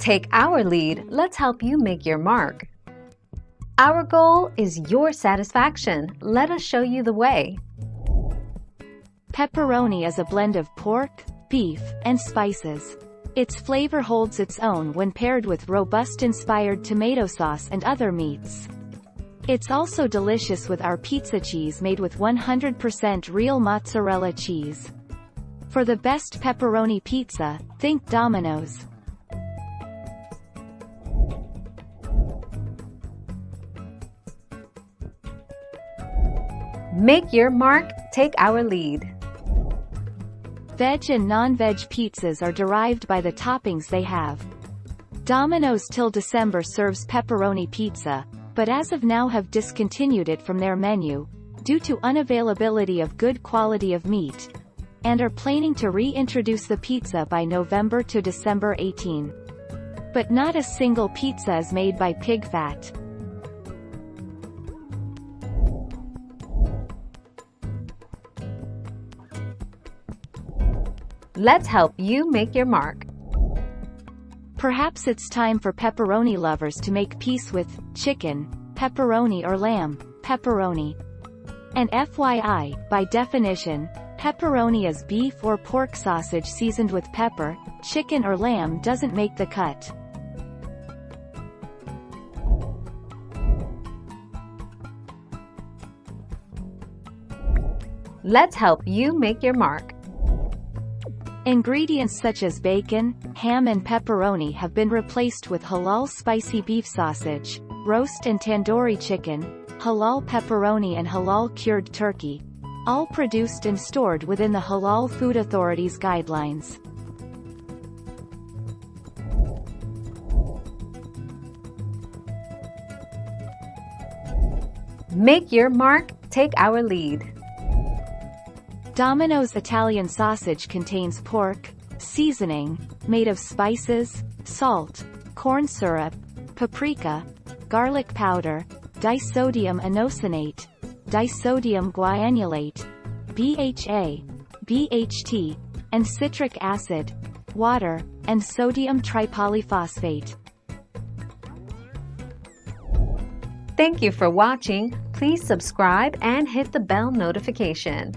Take our lead, let's help you make your mark. Our goal is your satisfaction. Let us show you the way. Pepperoni is a blend of pork, beef, and spices. Its flavor holds its own when paired with robust-inspired tomato sauce and other meats. It's also delicious with our pizza cheese made with 100% real mozzarella cheese. For the best pepperoni pizza, think Domino's. Make your mark, take our lead. Veg and non-veg pizzas are derived by the toppings they have. Domino's till December serves pepperoni pizza, but as of now have discontinued it from their menu, due to unavailability of good quality of meat, and are planning to reintroduce the pizza by November to December 18. But not a single pizza is made by pig fat. Let's help you make your mark. Perhaps it's time for pepperoni lovers to make peace with chicken, pepperoni or lamb, pepperoni. And FYI, by definition, pepperoni is beef or pork sausage seasoned with pepper. Chicken or lamb doesn't make the cut. Let's help you make your mark. Ingredients such as bacon, ham and pepperoni have been replaced with halal spicy beef sausage, roast and tandoori chicken, halal pepperoni and halal cured turkey, all produced and stored within the Halal Food Authority's guidelines. Make your mark, take our lead. Domino's Italian sausage contains pork, seasoning, made of spices, salt, corn syrup, paprika, garlic powder, disodium inosinate, disodium guanylate, BHA, BHT, and citric acid, water, and sodium tripolyphosphate. Thank you for watching. Please subscribe and hit the bell notification.